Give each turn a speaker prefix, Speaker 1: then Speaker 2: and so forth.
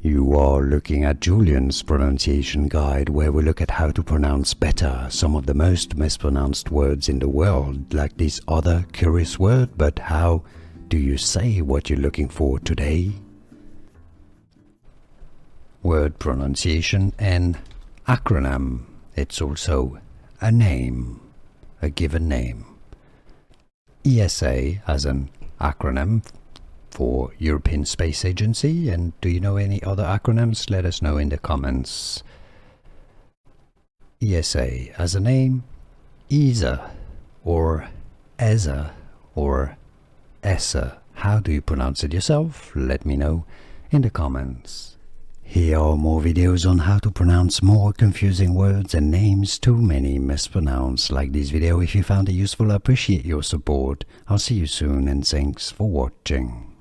Speaker 1: You are looking at Julian's pronunciation guide, where we look at how to pronounce better some of the most mispronounced words in the world, like this other curious word. But how do you say what you're looking for today? Word pronunciation and acronym. It's also a name, a given name. ESA as an acronym for European Space Agency. And do you know any other acronyms? Let us know in the comments. ESA as a name, ESA or ESA or ESA. How do you pronounce it yourself? Let me know in the comments. Here are more videos on how to pronounce more confusing words and names too many mispronounced. Like this video if you found it useful. I appreciate your support. I'll see you soon and thanks for watching.